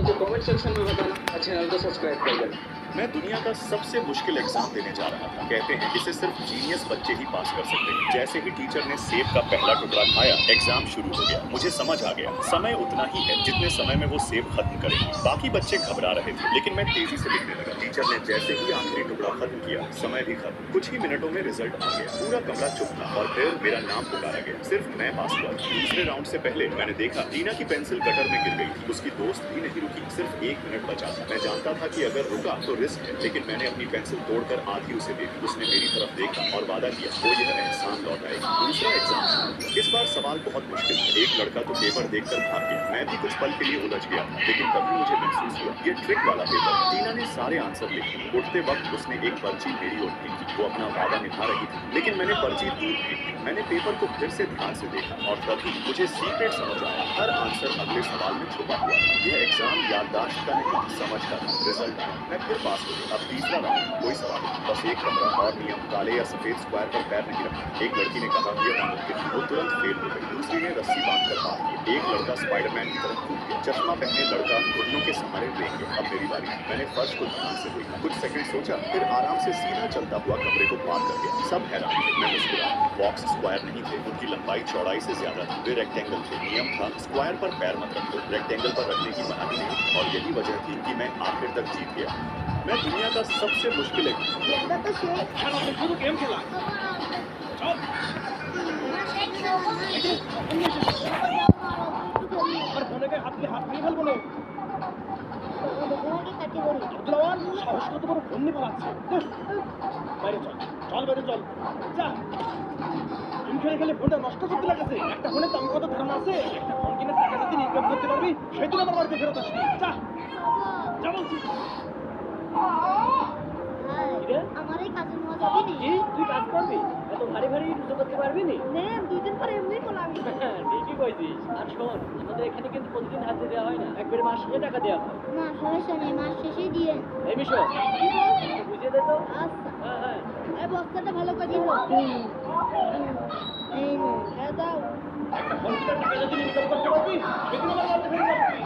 तो comment section में बताना और चैनल को सब्सक्राइब कर देना। मैं दुनिया का सबसे मुश्किल एग्जाम देने जा रहा था। कहते हैं इसे सिर्फ जीनियस बच्चे ही पास कर सकते हैं। जैसे ही टीचर ने सेब का पहला टुकड़ा खाया, एग्जाम शुरू हो गया। मुझे समझ आ गया, समय उतना ही है जितने समय में वो सेब खत्म करेंगे। बाकी बच्चे घबरा रहे थे, लेकिन मैं तेजी से लिखने लगा। टीचर ने जैसे ही आखिरी टुकड़ा खत्म किया, समय भी खत्म। कुछ ही मिनटों में रिजल्ट आ गया। पूरा कमरा चुप था और फिर मेरा नाम पुकारा गया। सिर्फ मैं पास हुआ। दूसरे राउंड से पहले मैंने देखा टीना की पेंसिल गटर में गिर गई थी। उसकी दोस्त भी नहीं रुकी। सिर्फ 1 मिनट बचा था। मैं जानता था कि अगर रुका तो रिस्क है, लेकिन मैंने अपनी पेंसिल तोड़कर आधी उसे दे दी। उसने मेरी तरफ देखा और वादा किया वो यह एहसान लौटाएगा। दूसरा एग्जाम शुरू हुआ। इस बार सवाल बहुत मुश्किल था। एक लड़का तो पेपर देखकर भाग गया। मैं भी कुछ पल के लिए उलझ गया था, लेकिन तभी मुझे महसूस हुआ ये ट्रिक वाला पेपर। टीना ने सारे आंसर लिखे। उठते वक्त उसने एक पर्ची मेरी ओर फेंकी। वो अपना वादा निभा रही थी, लेकिन मैंने पर्ची दूर फेंक दी। मैंने पेपर को फिर से ध्यान से देखा और तभी मुझे सीक्रेट समझ आया। हर आंसर अगले सवाल में छुपा हुआ था। यह एग्जाम याददाश्त का नहीं, समझ का था। रिजल्ट आया, मैं फिर पास हो गया। अब तीसरा राउंड, कोई सवाल नहीं, बस एक कमरा और नियम। काले या सफेद स्क्वायर पर पैर नहीं रखना। एक लड़की ने कहा यह नामुमकिन है। वो तुरंत फेल हो गई। दूसरी ने रस्सी बांधकर बात की। एक लड़का स्पाइडरमैन की तरफ कूद गया। चश्मा पहने लड़का घुटनों के सहारे लेट गया। अब मेरी बारी। मैंने फर्श को ध्यान से देखा, कुछ सेकंड सोचा, फिर आराम से सीधा चलता हुआ कमरे को पार कर गया। सब हैरान थे, मैं मुस्कुराया। बॉक्स स्क्वायर नहीं थे, उनकी लंबाई चौड़ाई से ज्यादा थी। वे रेक्टेंगल थे। नियम था स्क्वायर पर पैर मत रखो, रेक्टेंगल पर रखने की मनाही नहीं। और यही वजह थी कि मैं आखिर तक जीत गया। मैं दुनिया का सबसे मुश्किल गेम खेला আর ফোনে হাত নিয়ে ফেলবো না আব্দুল সাহস কত বড় ফোন নিয়ে পালাচ্ছে। বাইরে চল, চল বাইরে চল, যা। তুমি খেলে খেলে ফোনটা নষ্ট করতে লাগছে। একটা ফোনে দাম কত ধারণা আছে? একটা ফোন কিনে টাকা যদি ইনকাম করতে পারবি সেদিন আমার বাড়িতে ফেরত আসবি। যা যা বলছি। আমার এই কাজের মজা দিবি কি তুই কাজ করবি? এত ভারী ভারী কিছু করতে পারবি নি? নে 2 দিন পরে এমনি কোলাবি। ঠিকই কইছিস। আর শোন, আমাদের এখানে কিন্তু প্রতিদিন হাতে দেওয়া হয় না, একবারে মাস শেষে টাকা দেওয়া হয়। না সমস্যা নেই, মাস শেষেই দিয়ে। এই মিশো বুঝিয়ে দে তো। আচ্ছা হ্যাঁ হ্যাঁ, এই বস্তাটা ভালো করে দিও। এই নে হ্যাঁ দাও। একটা ফোন কিনে টাকা যদি ইনকাম করতে পারবি সেদিন আমার বাড়িতে ফেরত আসবি।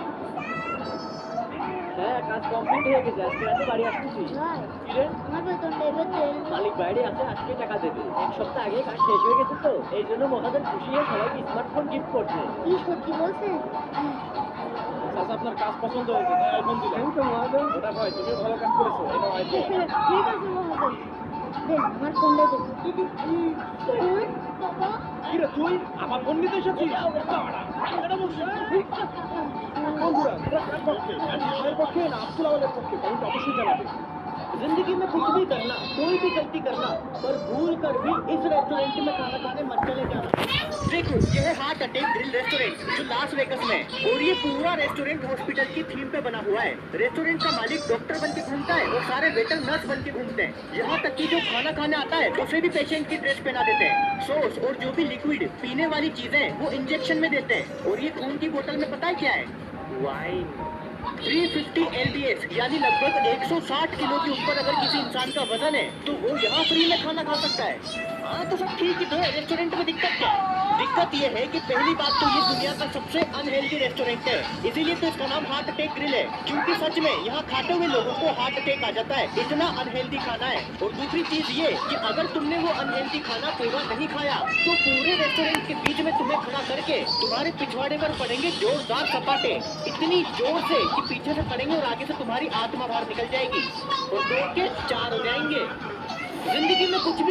হ্যাঁ, কাজ কমপ্লিট হয়ে গেছে। আজকে রাতে বাড়ি আসতেছি। ভাই কি রে? আমার বেতনটা এবেতে মালিক বাইরে আছে, আজকে টাকা দেবে। 1 সপ্তাহ আগে কাজ শেষ হয়ে গেছে তো, এই জন্য মহাজন খুশি হয়ে সবাইকে স্মার্টফোন গিফট করছে। কি সত্যি বলছেন? চাচা আপনার কাজ পছন্দ হয়েছে, তাই আইফোন দিলাম। থ্যাংক ইউ মহাজন। ওটা হয়, তুমি ভালো কাজ করেছো। এই নাও আইফোন। ঠিক আছে মহাজন, দেন আমার ফোনটা দেন। বাবা কি রে তুই আমার ফোন নিতে এসেছিস? এটা বলছিস? বন্ধুরা, তোরা কার পক্ষে? ম্যানেজারের পক্ষে না আব্দুল আওয়ালের পক্ষে? কমেন্ট অবশ্যই জানাবে। जिंदगी में कुछ भी करना, कोई भी गलती करना, पर भूल कर भी इस रेस्टोरेंट में खाना खाने मत चले जाना। देखो, ये है हार्ट अटैक ग्रिल रेस्टोरेंट जो लास वेगस में, और ये पूरा रेस्टोरेंट हॉस्पिटल की थीम पे बना हुआ है। रेस्टोरेंट का मालिक डॉक्टर बन के घूमता है और सारे वेटर नर्स बन के घूमते हैं। यहाँ तक कि जो खाना खाने आता है उसे भी पेशेंट की ड्रेस पहना देते हैं। सॉस और जो भी लिक्विड पीने वाली चीजें वो इंजेक्शन में देते हैं। और ये खून की बोतल में पता है क्या है? वाइन। 350 LDS यानी लगभग 160 किलो के ऊपर अगर किसी इंसान का वजन है तो वो यहाँ फ्री में खाना खा सकता है। हाँ तो सब ठीक ही तो है, रेस्टोरेंट में दिक्कत क्या है? दिक्कत ये है कि पहली बात तो ये दुनिया का सबसे अनहेल्दी रेस्टोरेंट है, इसीलिए तो इसका नाम हार्ट अटैक ग्रिल है। क्योंकि सच में यहाँ खाते हुए लोगों को हार्ट अटैक आ जाता है, इतना अनहेल्दी खाना है। और दूसरी चीज ये कि अगर तुमने वो अनहेल्दी खाना पूरा नहीं खाया तो पूरे रेस्टोरेंट के बीच में तुम्हें खड़ा करके तुम्हारे पिछवाड़े पर पड़ेंगे जोरदार सपाटे, इतनी जोर से कि पीछे से पड़ेंगे और आगे से तुम्हारी आत्मा बाहर निकल जाएगी और 2 के 4 हो जाएंगे। जिंदगी में कुछ भी